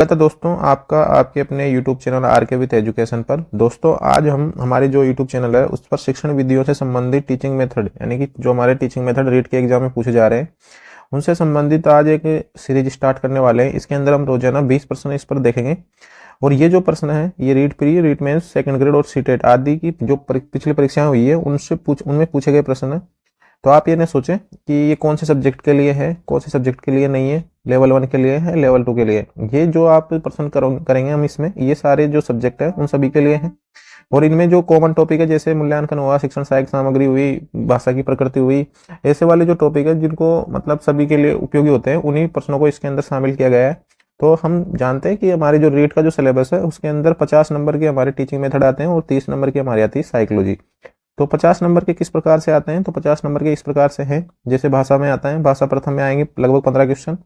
तो दोस्तों आपका आपके अपने YouTube channel RK with education पर। दोस्तों आज हम हमारे जो YouTube चैनल है उस पर शिक्षण विधियों से संबंधित टीचिंग मेथड यानी कि जो हमारे टीचिंग मेथड रीट के एग्जाम में पूछे जा रहे हैं उनसे संबंधित आज एक सीरीज स्टार्ट करने वाले हैं। इसके अंदर हम रोजाना 20 प्रश्न इस पर देखेंगे और ये जो प्रश्न है ये REET pre, REET mains, second grade और सीटेट आदि की जो पिछली परीक्षाएं हुई है उनमें पूछे गए प्रश्न है। तो आप ये ना सोचें कि ये कौन से सब्जेक्ट के लिए है, कौन से सब्जेक्ट के लिए नहीं है, लेवल 1 के लिए है, लेवल 2 के लिए। ये जो आप प्रश्न करेंगे हम इसमें, ये सारे जो सब्जेक्ट है उन सभी के लिए है। और इनमें जो कॉमन टॉपिक है जैसे मूल्यांकन हुआ, शिक्षण सहायक सामग्री हुई, भाषा की प्रकृति हुई, ऐसे वाले जो टॉपिक है जिनको मतलब सभी के लिए उपयोगी होते हैं उन्हीं प्रश्नों को इसके अंदर शामिल किया गया है। तो हम जानते हैं कि हमारे जो रीट का जो सिलेबस है उसके अंदर 50 नंबर के हमारे टीचिंग मेथड आते हैं और 30 नंबर की हमारी आती है साइकोलॉजी। तो 50 नंबर के किस प्रकार से आते हैं, तो 50 नंबर के इस प्रकार से हैं। जैसे भाषा में आता है, भाषा प्रथम में आएंगे लगभग 15 क्वेश्चन,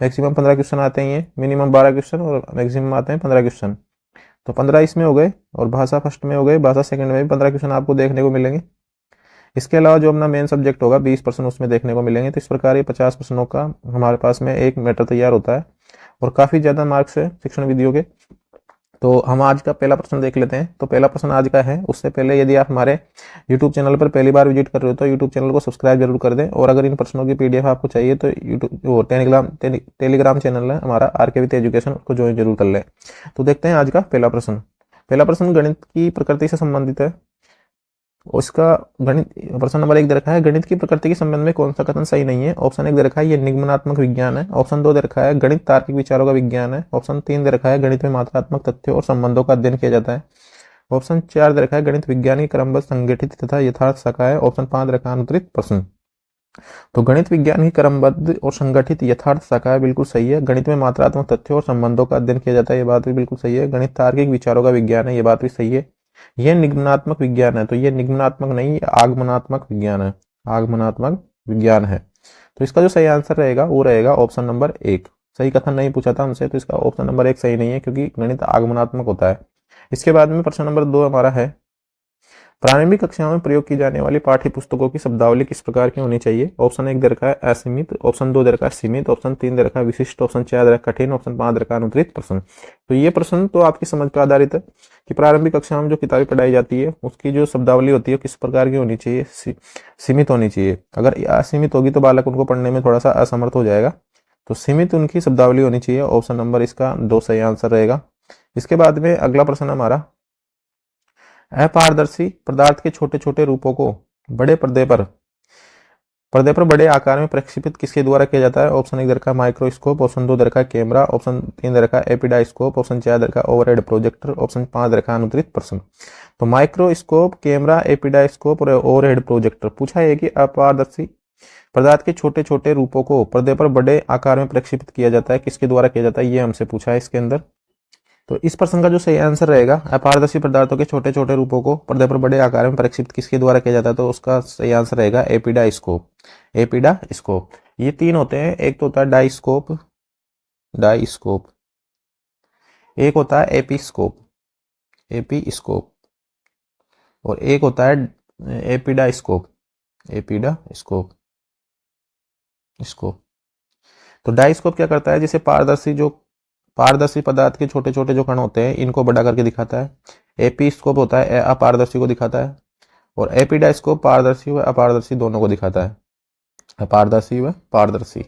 मैक्सिमम 15 क्वेश्चन आते हैं, ये मिनिमम 12 क्वेश्चन और मैक्सिमम आते हैं 15 क्वेश्चन। तो 15 इसमें हो गए और भाषा फर्स्ट में हो गए, भाषा सेकंड में भी 15 क्वेश्चन आपको देखने को मिलेंगे। इसके अलावा जो अपना मेन सब्जेक्ट होगा 20 प्रश्न उसमें देखने को मिलेंगे। तो इस प्रकार ये 50 प्रश्नों का हमारे पास में एक मैटर तैयार होता है और काफी ज्यादा मार्क्स है शिक्षण विधियों के। तो हम आज का पहला प्रश्न देख लेते हैं। तो पहला प्रश्न आज का है, उससे पहले यदि आप हमारे YouTube चैनल पर पहली बार विजिट कर रहे हो तो YouTube चैनल को सब्सक्राइब जरूर कर दें। और अगर इन प्रश्नों की PDF आपको चाहिए तो यूट्यूब टेलीग्राम चैनल है हमारा आरके विद एजुकेशन, उसको ज्वाइन जरूर कर लें। तो देखते हैं आज का पहला प्रश्न। पहला प्रश्न गणित की प्रकृति से संबंधित है। उसका गणित प्रश्न नंबर 1 दे रखा है, गणित की प्रकृति के संबंध में कौन सा कथन सही नहीं है। ऑप्शन 1 दे रखा है ये निगमनात्मक विज्ञान है। ऑप्शन 2 दे रखा है गणित तार्किक विचारों का विज्ञान है। ऑप्शन 3 दे रखा है गणित में मात्रात्मक तथ्यों और संबंधों का अध्ययन किया जाता है। ऑप्शन 4 दे रखा है गणित विज्ञान की क्रमबद्ध, संगठित तथा यथार्थ शाखा है। ऑप्शन 5 दे रखा है अनुत्तरित प्रश्न। तो गणित विज्ञान की क्रमबद्ध और संगठित यथार्थ शाखा है, बिल्कुल सही है। गणित में मात्रात्मक तथ्यों और संबंधों का अध्ययन किया जाता है, ये बात भी बिल्कुल सही है। गणित तार्किक विचारों का विज्ञान है, ये बात भी सही है। यह निगमनात्मक विज्ञान है, तो यह निगमनात्मक नहीं, ये आगमनात्मक विज्ञान है, आगमनात्मक विज्ञान है। तो इसका जो सही आंसर रहेगा वो रहेगा ऑप्शन नंबर 1। सही कथन नहीं पूछा था हमसे, तो इसका ऑप्शन नंबर 1 सही नहीं है क्योंकि गणित आगमनात्मक होता है। इसके बाद में प्रश्न नंबर 2 हमारा है, प्रारंभिक कक्षाओं में प्रयोग की जाने वाली पाठ्य पुस्तकों की शब्दावली किस प्रकार की होनी चाहिए। ऑप्शन 1 दे रखा है असीमित, ऑप्शन 2 दे रखा है सीमित, ऑप्शन 3 दे रखा है विशिष्ट, ऑप्शन 4 दे रखा है कठिन, ऑप्शन 5 दे रखा है अनुत्तरित प्रश्न। तो ये प्रश्न तो आपकी समझ पर आधारित है कि प्रारंभिक कक्षाओं में जो किताबें पढ़ाई जाती है उसकी जो शब्दावली होती है किस प्रकार की होनी चाहिए, सीमित होनी चाहिए। अगर असीमित होगी तो बालक उनको पढ़ने में थोड़ा सा असमर्थ हो जाएगा। तो सीमित उनकी शब्दावली होनी चाहिए। ऑप्शन नंबर इसका 2 सही आंसर रहेगा। इसके बाद में अगला प्रश्न हमारा, अपारदर्शी पदार्थ के छोटे छोटे रूपों को बड़े पर्दे पर बड़े आकार में प्रक्षेपित किसके द्वारा किया जाता है। ऑप्शन 1 दे रखा है माइक्रोस्कोप, ऑप्शन 2 दे रखा है कैमरा, ऑप्शन 3 दे रखा है एपिडाइस्कोप, ऑप्शन 4 दे रखा है ओवरहेड प्रोजेक्टर, ऑप्शन 5 दे रखा है अनुत्तरित प्रश्न। तो माइक्रोस्कोप, कैमरा, एपिडाइस्कोप और ओवरहेड प्रोजेक्टर पूछा है कि अपारदर्शी पदार्थ के छोटे छोटे रूपों को पर्दे पर बड़े आकार में प्रक्षेपित किया जाता है, किसके द्वारा किया जाता है, ये हमसे पूछा है इसके अंदर। तो इस प्रश्न का जो सही आंसर रहेगा, अपारदर्शी पदार्थों के छोटे छोटे रूपों को पर्दे पर बड़े आकार में प्रक्षेपित किसके द्वारा किया जाता है, तो उसका सही आंसर रहेगा एपिडाइस्कोप। एपिडाइस्कोप। ये 3 होते हैं, एक तो होता है डाइस्कोप, डाइस्कोप, एक होता है एपिस्कोप, एपीस्कोप, और एक होता है एपिडाइस्कोप, एपिडाइस्कोप, स्कोप। तो डाइस्कोप क्या करता है, जैसे पारदर्शी पदार्थ के छोटे छोटे जो कण होते हैं इनको बड़ा करके दिखाता है। एपीस्कोप होता है अपारदर्शी को दिखाता है और एपिडाइस्कोप पारदर्शी व अपारदर्शी दोनों को दिखाता है। अपारदर्शी व पारदर्शी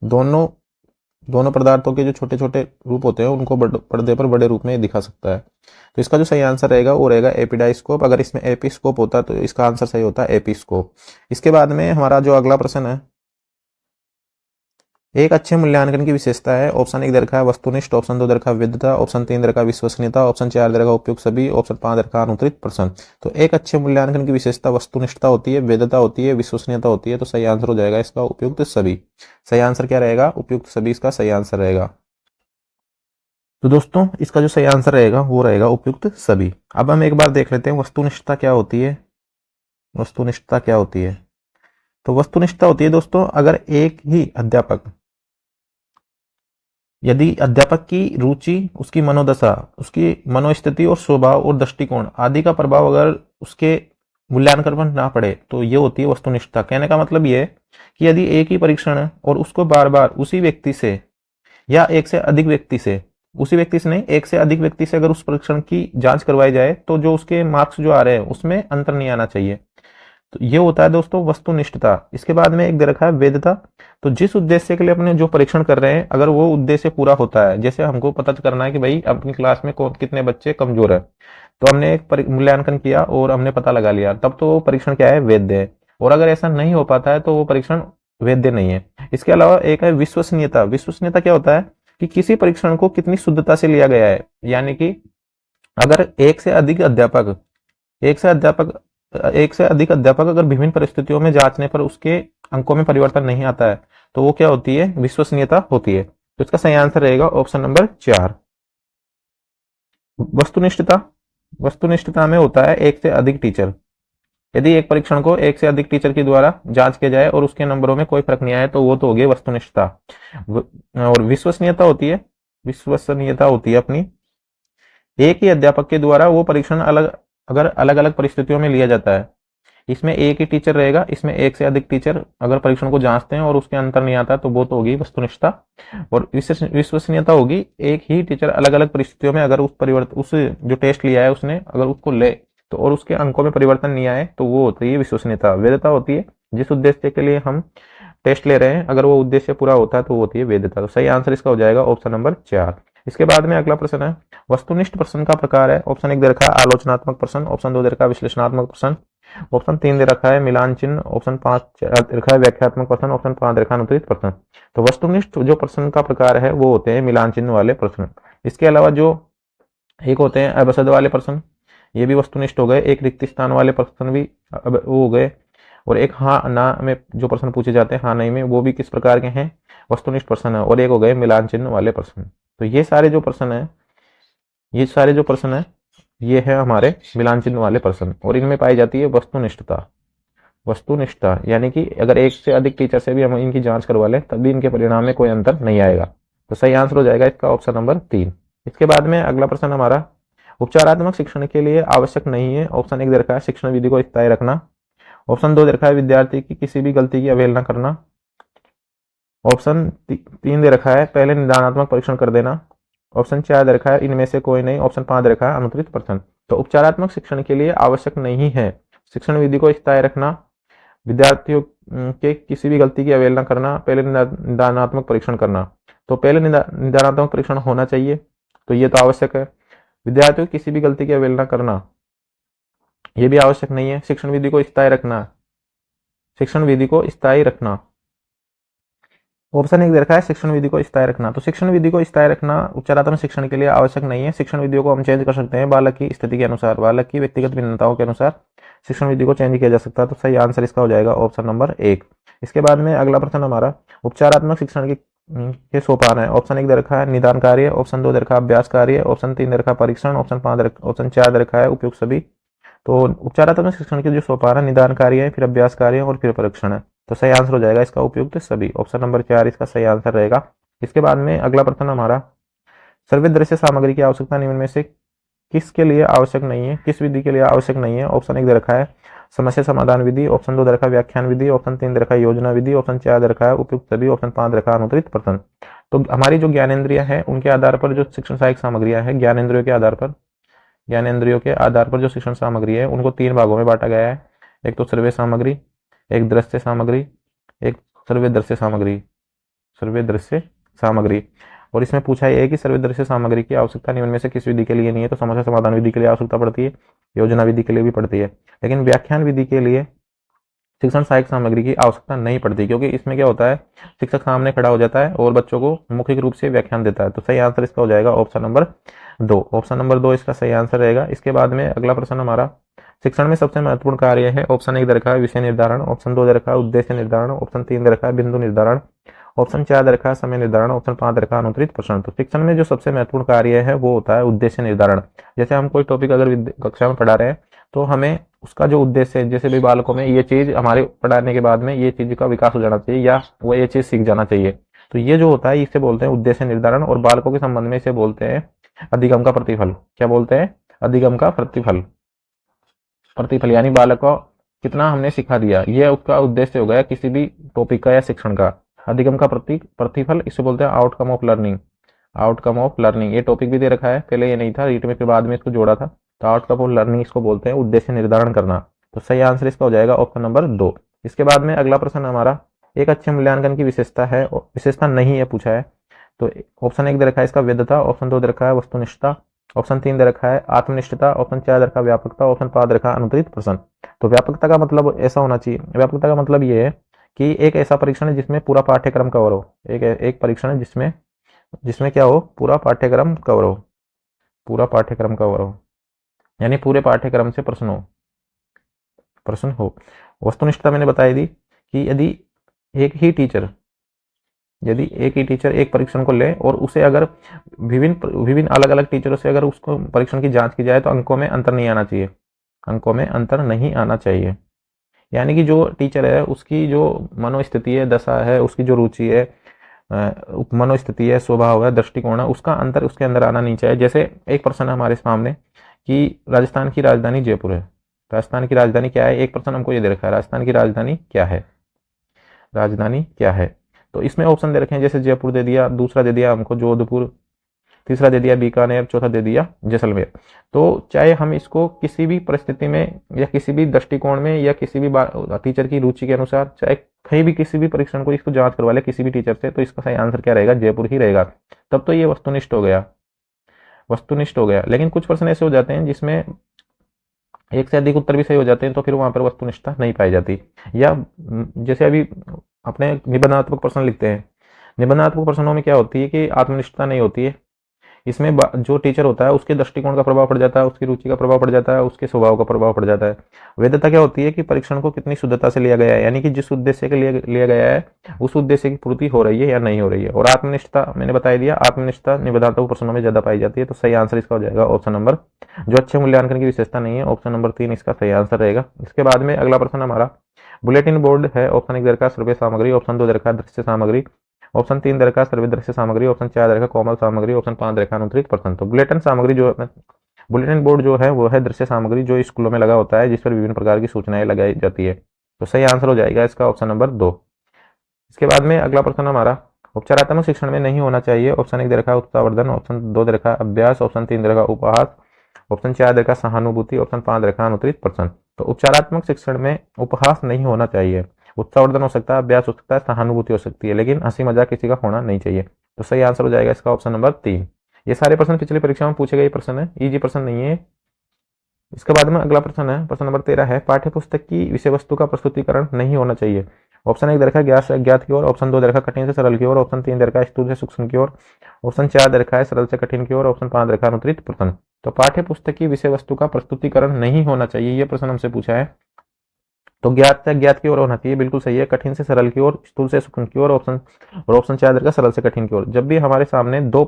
दोनों पदार्थों के जो छोटे छोटे रूप होते हैं उनको पर्दे पर बड़े रूप में दिखा सकता है। तो इसका जो सही आंसर रहेगा वो रहेगा एपिडाइस्कोप। अगर इसमें एपिस्कोप होता तो इसका आंसर सही होता है एपिस्कोप। इसके बाद में हमारा जो अगला प्रश्न है, एक अच्छे मूल्यांकन की विशेषता है। ऑप्शन 1 दे रखा है वस्तुनिष्ठ, ऑप्शन 2 दे रखा है विद्वता, ऑप्शन 3 दे रखा है विश्वसनीयता, ऑप्शन 4 दे रखा है उपयुक्त सभी, ऑप्शन 5 दे रखा है अनुत्तरित प्रश्न। तो एक अच्छे मूल्यांकन की विशेषता वस्तुनिष्ठता होती है, वेदता होती है, विश्वसनीयता होती है। तो सही आंसर हो जाएगा इसका उपयुक्त सभी। सही आंसर क्या रहेगा, उपयुक्त सभी इसका सही आंसर रहेगा। तो दोस्तों इसका जो सही आंसर रहेगा वो रहेगा उपयुक्त सभी। अब हम एक बार देख लेते हैं वस्तुनिष्ठता क्या होती है। वस्तुनिष्ठता क्या होती है, तो वस्तुनिष्ठता होती है दोस्तों, अगर एक ही अध्यापक, यदि अध्यापक की रुचि, उसकी मनोदशा, उसकी मनोस्थिति और स्वभाव और दृष्टिकोण आदि का प्रभाव अगर उसके मूल्यांकन पर ना पड़े तो ये होती है वस्तुनिष्ठता। कहने का मतलब ये है कि यदि एक ही परीक्षण है और उसको बार बार उसी व्यक्ति से या एक से अधिक व्यक्ति से, उसी व्यक्ति से नहीं, एक से अधिक व्यक्ति से अगर उस परीक्षण की जांच करवाई जाए तो जो उसके मार्क्स जो आ रहे हैं उसमें अंतर नहीं आना चाहिए। तो ये होता है दोस्तों वस्तुनिष्ठता। इसके बाद में एक दे रखा है वैधता। तो जिस उद्देश्य के लिए अपने जो परीक्षण कर रहे हैं अगर वो उद्देश्य पूरा होता है, जैसे हमको पता करना है कि भाई अपनी क्लास में कौन कितने बच्चे कमजोर है, तो हमने एक मूल्यांकन किया और हमने पता लगा लिया, तब तो वो परीक्षण क्या है, वैध है। और अगर ऐसा नहीं हो पाता है तो वो परीक्षण वैध नहीं है। इसके अलावा एक है विश्वसनीयता। विश्वसनीयता क्या होता है कि किसी परीक्षण को कितनी शुद्धता से लिया गया है, यानी कि अगर एक से अध्यापक एक से अधिक अध्यापक अगर विभिन्न परिस्थितियों में जांचने पर उसके अंकों में परिवर्तन नहीं आता है तो वो क्या होती है, विश्वसनीयता होती है। तो इसका सही आंसर रहेगा ऑप्शन नंबर 4। वस्तुनिष्ठता। वस्तुनिष्ठता में होता है एक से अधिक टीचर। यदि एक परीक्षण को एक से अधिक टीचर के द्वारा जांच किया जाए और उसके नंबरों में कोई फर्क नहीं आए तो वो तो हो गई वस्तुनिष्ठता। और विश्वसनीयता होती है अपनी एक ही अध्यापक के द्वारा वो परीक्षण अगर अलग अलग परिस्थितियों में लिया जाता है, इसमें एक ही टीचर रहेगा, इसमें एक से अधिक टीचर अगर परीक्षण को जांचते हैं और उसके अंतर नहीं आता तो वो तो होगी वस्तुनिष्ठता। और विश्वसनीयता होगी एक ही टीचर अलग अलग परिस्थितियों में अगर उस जो टेस्ट लिया है उसने अगर उसको ले तो और उसके अंकों में परिवर्तन नहीं आए तो वो होती है विश्वसनीयता। वैधता होती है जिस उद्देश्य के लिए हम टेस्ट ले रहे हैं अगर वो उद्देश्य पूरा होता है तो वो होती है वैधता। तो सही आंसर इसका हो जाएगा ऑप्शन नंबर 4। इसके बाद में अगला प्रश्न है वस्तुनिष्ठ प्रश्न का प्रकार है। ऑप्शन 1 दे रखा है आलोचनात्मक प्रश्न, ऑप्शन 2 दे रखा है विश्लेषणात्मक प्रश्न, ऑप्शन 3 दे रखा है मिलान चिन्ह, ऑप्शन 5 दे रखा है व्याख्यात्मक प्रश्न, ऑप्शन 5 दे रखा है अनुत्तरित प्रश्न। तो वस्तुनिष्ठ जो प्रश्न का प्रकार है वो होते हैं मिलान चिन्ह वाले प्रश्न। इसके अलावा जो एक होते हैं अवसद वाले प्रश्न, ये भी वस्तुनिष्ठ हो गए। एक रिक्त स्थान वाले प्रश्न भी वो हो गए। और एक हाँ ना में जो प्रश्न पूछे जाते हैं हाँ नहीं में, वो भी किस प्रकार के हैं, वस्तुनिष्ठ प्रश्न है। और एक हो गए मिलान चिन्ह वाले प्रश्न। तो ये सारे जो प्रश्न है ये है हमारे मिलान चिन्ह वाले प्रश्न और इनमें पाई जाती है वस्तुनिष्ठता। वस्तुनिष्ठता यानी कि अगर एक से अधिक टीचर से भी हम इनकी जांच करवा लें तब भी इनके परिणाम में कोई अंतर नहीं आएगा। तो सही आंसर हो जाएगा इसका ऑप्शन नंबर 3। इसके बाद में अगला प्रश्न हमारा उपचारात्मक शिक्षण के लिए आवश्यक नहीं है। ऑप्शन 1 दे रखा है शिक्षण विधि को स्थायी रखना, ऑप्शन 2 दे रखा है विद्यार्थी की किसी भी गलती की अवहेलना करना, ऑप्शन 3 दे रखा है पहले निदानात्मक परीक्षण कर देना, ऑप्शन 4 दे रखा है इनमें से कोई नहीं, ऑप्शन 5 दे रखा है अनुत्तरित प्रश्न। तो उपचारात्मक शिक्षण के लिए आवश्यक नहीं है शिक्षण विधि को स्थायी रखना, विद्यार्थियों के किसी भी गलती की अवहेलना करना, पहले निदानात्मक परीक्षण करना। तो पहले निदानात्मक परीक्षण होना चाहिए तो ये तो आवश्यक है। विद्यार्थियों की किसी भी गलती की अवहेलना करना ये भी आवश्यक नहीं है। शिक्षण विधि को स्थायी रखना, शिक्षण विधि को स्थायी रखना, ऑप्शन 1 दे रखा है शिक्षण विधि को स्थायी रखना। तो शिक्षण विधि को स्थायी रखना उपचारात्मक शिक्षण के लिए आवश्यक नहीं है। शिक्षण विधियों को हम चेंज कर सकते हैं बालक की स्थिति के अनुसार, बालक की व्यक्तिगत भिन्नताओं के अनुसार शिक्षण विधि को चेंज किया जा सकता है। तो सही आंसर इसका हो जाएगा ऑप्शन नंबर 1। इसके बाद में अगला प्रश्न हमारा उपचारात्मक शिक्षण के सोपान है। ऑप्शन 1 दे रखा है निदान कार्य, ऑप्शन 2 दे रखा है अभ्यास कार्य, ऑप्शन 3 दे रखा है परीक्षण, ऑप्शन 4 दे रखा है उपयुक्त सभी। तो उपचारात्मक शिक्षण के जो सोपान है निदान कार्य है, फिर अभ्यास कार्य और फिर परीक्षण है। तो सही आंसर हो जाएगा इसका उपयुक्त सभी, ऑप्शन नंबर 4 इसका सही आंसर रहेगा। इसके बाद में अगला प्रश्न हमारा सर्वे दृश्य सामग्री की आवश्यकता निम्न में से किसके लिए आवश्यक नहीं है, किस विधि के लिए आवश्यक नहीं है। ऑप्शन 1 दे रखा है समस्या समाधान विधि, ऑप्शन 2 दे रखा है व्याख्यान विधि, ऑप्शन 3 दे रखा है योजना विधि, ऑप्शन 4 दे रखा है उपयुक्त सभी, ऑप्शन 5 दे रखा है अनुत्तरित प्रश्न। तो हमारी जो ज्ञानेंद्रिया है उनके आधार पर जो शिक्षण सहायक सामग्रियां है, ज्ञानेंद्रियों के आधार पर जो शिक्षण सामग्री है उनको 3 भागों में बांटा गया है। एक तो सर्वे सामग्री, एक दृश्य सामग्री, एक सर्वे दृश्य सामग्री। और इसमें पूछा है कि सर्वे दृश्य सामग्री की आवश्यकता निम्न में से किस विधि के लिए नहीं है। तो समस्या समाधान विधि के लिए आवश्यकता पड़ती है, योजना विधि के लिए भी पड़ती है, लेकिन व्याख्यान विधि के लिए शिक्षण सहायक सामग्री की आवश्यकता नहीं पड़ती, क्योंकि इसमें क्या होता है शिक्षक सामने खड़ा हो जाता है और बच्चों को मौखिक रूप से व्याख्यान देता है। तो सही आंसर इसका हो जाएगा ऑप्शन नंबर 2। ऑप्शन नंबर 2 इसका सही आंसर रहेगा। इसके बाद में अगला प्रश्न हमारा शिक्षण में सबसे महत्वपूर्ण कार्य है। ऑप्शन 1 दे रखा है विषय निर्धारण, ऑप्शन 2 दे रखा है उद्देश्य निर्धारण, ऑप्शन 3 दे रखा है बिंदु निर्धारण, ऑप्शन 4 दे रखा है समय निर्धारण, ऑप्शन 5 दे रखा है अनुत्तरित प्रश्न। तो शिक्षण में जो सबसे महत्वपूर्ण कार्य है वो होता है उद्देश्य निर्धारण। जैसे हम कोई टॉपिक अगर कक्षा में पढ़ा रहे हैं तो हमें उसका जो उद्देश्य है, जैसे भी बालकों में ये चीज हमारे पढ़ाने के बाद में ये चीज का विकास हो जाना चाहिए या वो ये चीज सीख जाना चाहिए, तो ये जो होता है इसे बोलते हैं उद्देश्य निर्धारण। और बालकों के संबंध में इसे बोलते हैं अधिगम का प्रतिफल। क्या बोलते हैं? अधिगम का प्रतिफल। यानी बालक को कितना हमने सिखा दिया, ये उसका उद्देश्य हो गया किसी भी टॉपिक का या शिक्षण का। अधिगम का प्रतिफल इसे बोलते हैं outcome of learning. Outcome of learning ये टॉपिक भी दे रखा है, पहले ये नहीं था, रीट में फिर बाद में इसको जोड़ा था। तो आउटकम ऑफ लर्निंग इसको बोलते हैं उद्देश्य निर्धारण करना। तो सही आंसर इसका हो जाएगा ऑप्शन नंबर 2। इसके बाद में अगला प्रश्न हमारा, एक अच्छे मूल्यांकन की विशेषता है और विशेषता नहीं है पूछा है। तो ऑप्शन 1 दे रखा है इसका वैधता, ऑप्शन 2 दे रखा है वस्तुनिष्ठता, ऑप्शन 3 दे रखा है आत्मनिष्ठता, ऑप्शन 4 दे रखा है व्यापकता, ऑप्शन 5 दे रखा है अनुत्तरित प्रश्न। तो व्यापकता का मतलब ऐसा होना चाहिए, व्यापकता का मतलब ये है कि एक ऐसा परीक्षण है जिसमें पूरा पाठ्यक्रम कवर हो। एक परीक्षण है जिसमें जिसमें क्या हो, पूरा पाठ्यक्रम कवर हो, पूरा पाठ्यक्रम कवर हो, यानी पूरे पाठ्यक्रम से प्रश्न हो। वस्तुनिष्ठता मैंने बताई दी कि यदि एक ही टीचर एक परीक्षण को ले और उसे अगर विभिन्न अलग अलग टीचरों से अगर उसको परीक्षण की जांच की जाए तो अंकों में अंतर नहीं आना चाहिए, अंकों में अंतर नहीं आना चाहिए। यानी कि जो टीचर है उसकी जो मनोस्थिति है, दशा है, उसकी जो रुचि है, मनोस्थिति है, स्वभाव है, दृष्टिकोण है, उसका अंतर उसके अंदर आना नहीं चाहिए। जैसे एक प्रश्न है हमारे सामने कि राजस्थान की राजधानी जयपुर है, राजस्थान की राजधानी क्या है, एक प्रश्न हमको ये दे रखा है राजस्थान की राजधानी क्या है, राजधानी क्या है। तो इसमें ऑप्शन दे रखे हैं, जैसे जयपुर दे दिया, दूसरा दे दिया हमको जोधपुर, तीसरा दे दिया बीकानेर, चौथा दे दिया जैसलमेर। तो चाहे हम इसको किसी भी परिस्थिति में या किसी भी दृष्टिकोण में या किसी भी टीचर की रुचि के अनुसार, चाहे कहीं भी किसी भी परीक्षण को इसको जांच करवा ले किसी भी टीचर से, तो इसका सही आंसर क्या रहेगा, जयपुर ही रहेगा। तब तो ये वस्तुनिष्ठ हो गया, वस्तुनिष्ठ हो गया। लेकिन कुछ प्रश्न ऐसे हो जाते हैं जिसमें एक से अधिक उत्तर भी सही हो जाते हैं, तो फिर वहां पर वस्तुनिष्ठता नहीं पाई जाती। या जैसे अभी अपने निबंधात्मक प्रश्न लिखते हैं, निबंधात्मक प्रश्नों में क्या होती है कि आत्मनिष्ठता नहीं होती है। इसमें जो टीचर होता है उसके दृष्टिकोण का प्रभाव पड़ जाता है, उसकी रुचि का प्रभाव पड़ जाता है, उसके स्वभाव का प्रभाव पड़ जाता है। वैधता क्या होती है कि परीक्षण को कितनी शुद्धता से लिया गया है, यानी कि जिस उद्देश्य के लिए लिया गया है उस उद्देश्य की पूर्ति हो रही है या नहीं हो रही है। और आत्मनिष्ठता मैंने बता दिया, आत्मनिष्ठता निबंधात्मक प्रश्नों में ज्यादा पाई जाती है। तो सही आंसर इसका हो जाएगा ऑप्शन नंबर, जो अच्छे मूल्यांकन की विशेषता नहीं है, ऑप्शन नंबर 3 इसका सही आंसर रहेगा। इसके बाद में अगला प्रश्न हमारा, बुलेटिन बोर्ड है, ऑप्शन 1 दे रखा है सर्वे सामग्री, ऑप्शन 2 दे रखा है दृश्य सामग्री, ऑप्शन 3 दे रखा है सर्वे दृश्य सामग्री, ऑप्शन 4 दे रखा है कोमल सामग्री, ऑप्शन 5 दे रखा है अनुत्तरित प्रश्न। तो बुलेटिन सामग्री जो है, बुलेटिन बोर्ड जो है वो है दृश्य सामग्री जो स्कूलों में लगा होता है, जिस पर विभिन्न प्रकार की सूचनाएं लगाई जाती है। तो सही आंसर हो जाएगा इसका ऑप्शन नंबर 2। इसके बाद में अगला प्रश्न हमारा, उपचारात्मक शिक्षण में नहीं होना चाहिए, ऑप्शन 1 दे रखा है उत्साहवर्धन, ऑप्शन 2 दे रखा है अभ्यास, ऑप्शन 3 दे रखा है उपहास, ऑप्शन 4 दे रखा है सहानुभूति, ऑप्शन 5 दे रखा है अनुत्तरित प्रश्न। तो उपचारात्मक शिक्षण में उपहास नहीं होना चाहिए, उत्साहवर्धन हो सकता है, अभ्यास हो सकता है, सहानुभूति हो सकती है, लेकिन हंसी मजाक किसी का होना नहीं चाहिए। तो सही आंसर हो जाएगा इसका ऑप्शन नंबर 3। ये सारे प्रश्न पिछली परीक्षा में पूछे गए प्रश्न है, इजी प्रश्न नहीं है। इसके बाद में अगला प्रश्न है, प्रश्न नंबर 13 है, पाठ्य पुस्तक की विषय वस्तु का प्रस्तुतिकरण नहीं होना चाहिए। ऑप्शन 1 दे रखा है ज्ञात से अज्ञात की ओर, ऑप्शन 2 दे रखा है कठिन से सरल की ओर, ऑप्शन 3 दे रखा है स्थूल से सूक्ष्म की ओर, ऑप्शन 4 दे रखा है सरल से कठिन की ओर, ऑप्शन 5 दे रखा है अनुत्तरित प्रश्न। तो पाठ्य पुस्तक की विषय वस्तु का प्रस्तुतिकरण नहीं होना चाहिए, ये प्रश्न हमसे पूछा है। तो ज्ञात से अज्ञात की ओर होना चाहिए, बिल्कुल सही है। कठिन से सरल की ओर, स्थूल से सूक्ष्म की ओर, ऑप्शन 4 दे रखा है सरल से कठिन की ओर। जब भी हमारे सामने दो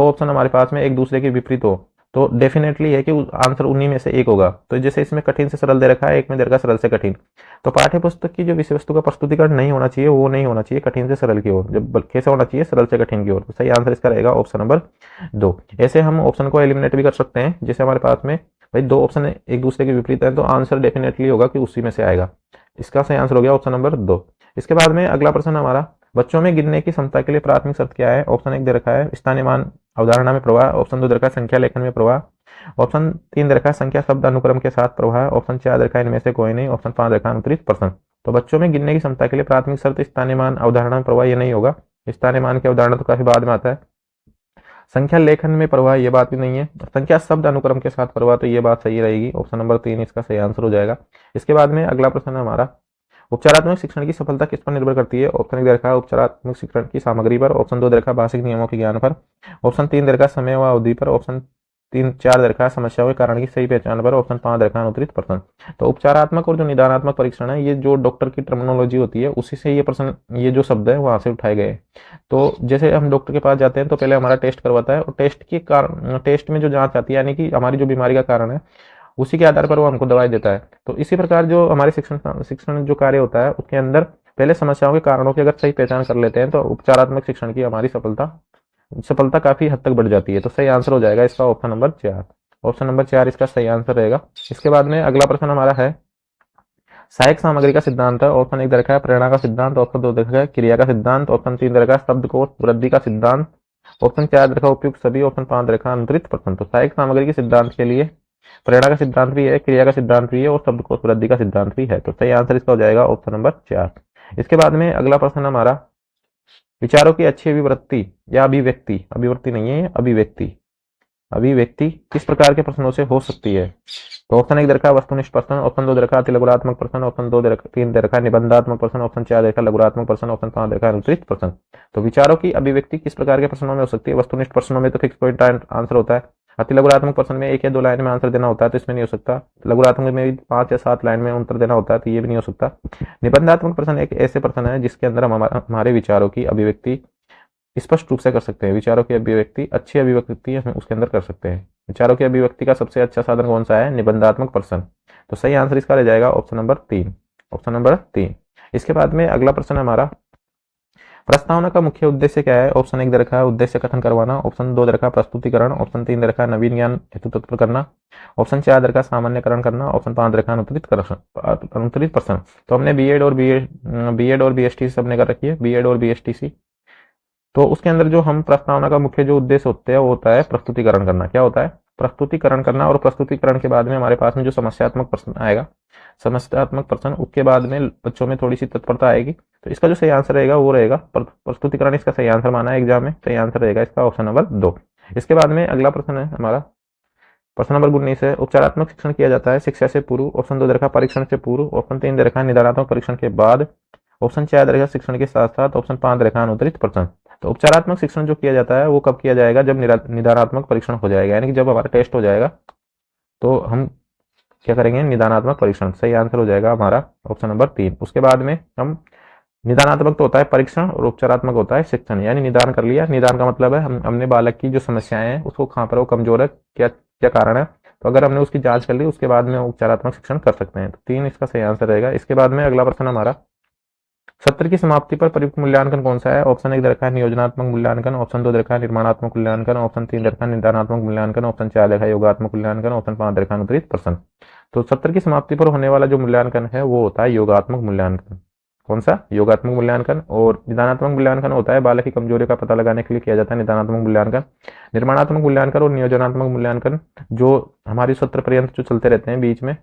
ऑप्शन हमारे पास में एक दूसरे के विपरीत हो, तो डेफिनेटली है कि आंसर उन्हीं में से एक होगा। तो जैसे इसमें कठिन से सरल दे रखा है, एक में दे रखा है सरल से कठिन, तो पाठ्य पुस्तक की जो विषय वस्तु का प्रस्तुतिकरण नहीं होना चाहिए, वो नहीं होना चाहिए कठिन से सरल की ओर, जब कैसे होना चाहिए, सरल से कठिन की ओर। तो सही आंसर इसका रहेगा ऑप्शन नंबर 2। ऐसे हम ऑप्शन को एलिमिनेट भी कर सकते हैं, जैसे हमारे पास में भाई दो ऑप्शन एक दूसरे के विपरीत है, तो आंसर डेफिनेटली होगा कि उसी में से आएगा। इसका सही आंसर हो गया ऑप्शन नंबर 2। इसके बाद में अगला प्रश्न हमारा, बच्चों में गिनने की क्षमता के लिए प्राथमिक शर्त क्या है। ऑप्शन 1 दे रखा है स्थानीय मान अवधारणा में प्रवाह, ऑप्शन 2 दे रखा है संख्या लेखन में प्रवाह, ऑप्शन 3 दे रखा है संख्या शब्द अनुक्रम के साथ प्रवाह, ऑप्शन 4 दे रखा है इनमें से कोई नहीं, ऑप्शन 5 दे रखा है अनुत्तरित प्रश्न। तो बच्चों में गिनने की क्षमता के लिए प्राथमिक शर्त स्थानीय मान अवधारणा में प्रवाह, ये नहीं होगा। स्थानीय मान की अवधारणा तो काफी बाद में आता है। संख्या लेखन में प्रवाह, ये बात भी नहीं है। संख्या शब्द अनुक्रम के साथ प्रवाह, तो ये बात सही रहेगी, ऑप्शन नंबर 3 इसका सही आंसर हो जाएगा। इसके बाद में अगला प्रश्न है हमारा, उपचारात्मक शिक्षण की सफलता किस पर निर्भर करती है। ऑप्शन 1 दे रखा है उपचारात्मक शिक्षण की सामग्री पर, ऑप्शन 2 दे रखा है भाषिक नियमों के ज्ञान पर, ऑप्शन 3 दे रखा है समय व अवधि पर, ऑप्शन 4 दे रखा है समस्याओं के कारण की सही पहचान पर, ऑप्शन 5 दे रखा है अनुत्तरित प्रश्न। तो उपचारात्मक और जो निदानात्मक परीक्षण है, ये जो डॉक्टर की टर्मिनोलॉजी होती है उसी से ये प्रश्न, ये जो शब्द है वहां से उठाए गए। तो जैसे हम डॉक्टर के पास जाते हैं तो पहले हमारा टेस्ट करवाता है, और टेस्ट में जो जांच आती है, यानी कि हमारी जो बीमारी का कारण है, उसी के आधार पर वो हमको दवाई देता है। तो इसी प्रकार जो हमारे शिक्षण जो कार्य होता है उसके अंदर पहले समस्याओं के कारणों की अगर सही पहचान कर लेते हैं, तो उपचारात्मक शिक्षण की हमारी सफलता काफी हद तक बढ़ जाती है। तो सही आंसर हो जाएगा इसका ऑप्शन नंबर 4। ऑप्शन नंबर 4 इसका सही आंसर रहेगा। इसके बाद में अगला प्रश्न हमारा है, सहायक सामग्री का सिद्धांत है, ऑप्शन 1 दे रखा है प्रेरणा का सिद्धांत, ऑप्शन 2 दे रखा है क्रिया का सिद्धांत, ऑप्शन 3 दे रखा है शब्दकोश वृद्धि का सिद्धांत, ऑप्शन 4 दे रखा है उपयुक्त सभी, ऑप्शन 5 दे रखा है अनुत्तरित प्रश्न। तो सहायक सामग्री के सिद्धांत के लिए प्रेरणा का सिद्धांत भी है, क्रिया का सिद्धांत भी है और शब्दकोश वृद्धि का सिद्धांत भी है। तो सही आंसर इसका हो जाएगा ऑप्शन नंबर 4। इसके बाद में अगला प्रश्न हमारा, विचारों की अच्छी अभिवृत्ति या अभिव्यक्ति, अभिवृत्ति नहीं है, अभिव्यक्ति, अभिव्यक्ति किस प्रकार के प्रश्नों से हो सकती है। तो ऑप्शन 1 दे रखा है वस्तुनिष्ठ प्रश्न, ऑप्शन 2 दे रखा है अतिलघुरात्मक प्रश्न, ऑप्शन 3 दे रखा है निबंधात्मक प्रश्न, ऑप्शन 4 दे रखा है लघुरात्मक प्रश्न, ऑप्शन 5 दे रखा है अनुत्तरित प्रश्न। तो विचारों की अभिव्यक्ति किस प्रकार के प्रश्नों में हो सकती है। वस्तुनिष्ठ प्रश्नों में तो फिक्स पॉइंट आंसर होता है, अतिलघुरात्मक प्रश्न में 1 या 2 लाइन में आंसर देना होता है, तो इसमें नहीं हो सकता। लघुरात्मक में भी 5 या 7 लाइन में उत्तर देना होता है, तो ये भी नहीं हो सकता। निबंधात्मक प्रश्न एक ऐसे प्रश्न है जिसके अंदर हम हमारे विचारों की अभिव्यक्ति स्पष्ट रूप से कर सकते हैं। विचारों की अभिव्यक्ति, अच्छी अभिव्यक्ति हम उसके अंदर कर सकते हैं। विचारों की अभिव्यक्ति का सबसे अच्छा साधन कौन सा है, निबंधात्मक प्रश्न। तो सही आंसर इसका रह जाएगा ऑप्शन नंबर 3, ऑप्शन नंबर 3। इसके बाद में अगला प्रश्न हमारा, प्रस्तावना का मुख्य उद्देश्य क्या है। ऑप्शन 1 दे रखा है उद्देश्य कथन करवाना, ऑप्शन 2 दे रखा है प्रस्तुतिकरण, ऑप्शन 3 दे रखा है नवीन ज्ञान हेतु तत्पर करना, ऑप्शन 4 दे रखा है सामान्यकरण करना, ऑप्शन 5 दे रखा है अनुत्तरित प्रश्न। तो हमने बीएड और बीएसटीसी सबने कर रखी है, बीएड और बीएसटीसी। तो उसके अंदर जो हम प्रस्तावना का मुख्य जो उद्देश्य होते हैं वो होता है प्रस्तुतिकरण करना। क्या होता है, प्रस्तुतिकरण करना। और प्रस्तुतिकरण के बाद में हमारे पास में जो समस्यात्मक प्रश्न आएगा, समस्यात्मक प्रश्न, उसके बाद में बच्चों में थोड़ी सी तत्परता आएगी। तो इसका जो सही आंसर रहेगा वो रहेगा प्रस्तुतिकरण, इसका सही आंसर माना है एग्जाम में, सही आंसर रहेगा इसका ऑप्शन नंबर 2। इसके बाद में अगला प्रश्न है हमारा, प्रश्न नंबर 19 है, उपचारात्मक शिक्षण किया जाता है शिक्षा से पूर्व, ऑप्शन 2 दे रखा है परीक्षण से पूर्व, ऑप्शन 3 दे रखा है निदानात्मक परीक्षण के बाद, ऑप्शन 4 दे रखा है शिक्षण के साथ साथ, ऑप्शन 5 दे रखा है अनुत्तरित प्रश्न। तो उपचारात्मक शिक्षण जो किया जाता है वो कब किया जाएगा, जब निदानात्मक परीक्षण हो जाएगा, यानी कि जब हमारा टेस्ट हो जाएगा तो हम क्या करेंगे, निदानात्मक परीक्षण। सही आंसर हो जाएगा हमारा ऑप्शन नंबर 3। उसके बाद में हम, निदानात्मक तो होता है परीक्षण और उपचारात्मक होता है शिक्षण, यानी निदान कर लिया। निदान का मतलब है हमने बालक की जो समस्याएं हैं उसको, कहाँ पर वो कमजोर है, क्या क्या कारण है, तो अगर हमने उसकी जांच कर ली उसके बाद में उपचारात्मक शिक्षण कर सकते हैं। तो 3 इसका सही आंसर रहेगा। इसके बाद में अगला प्रश्न हमारा, सत्र की समाप्ति पर प्रयुक्त मूल्यांकन कौन सा है। ऑप्शन 1 दे रखा है नियोजनात्मक मूल्यांकन, ऑप्शन 2 दे रखा है निर्माणात्मक मूल्यांकन, ऑप्शन 3 दे रखा है निदानात्मक मूल्यांकन, ऑप्शन 4 दे रखा है योगात्मक मूल्यांकन, ऑप्शन 5 दे रखा है अनुत्तरित प्रश्न। तो सत्र की समाप्ति पर होने वाला जो मूल्यांकन है वो होता है योगात्मक मूल्यांकन। कौन सा, योगात्मक मूल्यांकन। और निदानात्मक मूल्यांकन होता है बालक की कमजोरी का पता लगाने के लिए किया जाता है, निदानात्मक मूल्यांकन। निर्माणात्मक मूल्यांकन और नियोजनात्मक मूल्यांकन जो हमारी सत्र पर्यंत जो चलते रहते हैं बीच में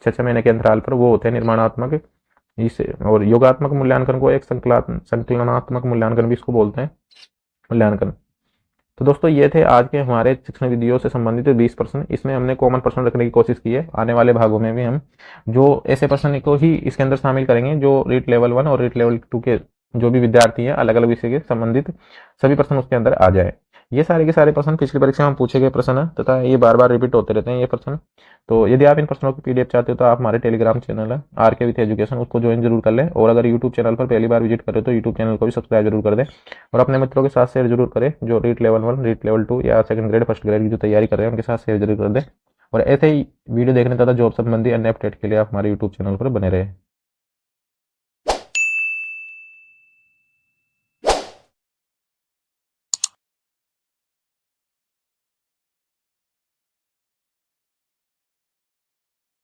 6 महीने के अंतराल पर, वो होते हैं निर्माणात्मक। इसे और योगात्मक मूल्यांकन को एक संकलनात्मक मूल्यांकन भी इसको बोलते हैं, मूल्यांकन। तो दोस्तों ये थे आज के हमारे शिक्षण विधियों से संबंधित 20 प्रश्न। इसमें हमने कॉमन प्रश्न रखने की कोशिश की है। आने वाले भागों में भी हम जो ऐसे प्रश्न को ही इसके अंदर शामिल करेंगे जो रीट लेवल 1 और रीट लेवल 2 के जो भी विद्यार्थी हैं, अलग अलग विषय के संबंधित सभी प्रश्न उसके अंदर आ जाए। ये सारे के सारे प्रश्न पिछली परीक्षा में पूछे गए प्रश्न है तथा ये बार बार रिपीट होते रहते हैं ये प्रश्न। तो यदि आप इन प्रश्नों की पीडीएफ चाहते हो तो आप हमारे टेलीग्राम चैनल है आरके विथ एजुकेशन, उसको ज्वाइन जरूर कर लें। और अगर यूट्यूब चैनल पर पहली बार विजिट करें तो यूट्यूब चैनल को भी सब्सक्राइब जरूर कर दें और अपने मित्रों के साथ शेयर जरूर करें जो रीट लेवल 1, रीट लेवल 2 या सेकंड ग्रेड, फर्स्ट ग्रेड की जो तैयारी कर रहे हैं उनके साथ शेयर जरूर कर दें। और ऐसे ही वीडियो देखने तथा जॉब संबंधी अन्य अपडेट के लिए आप हमारे यूट्यूब चैनल पर बने रहे।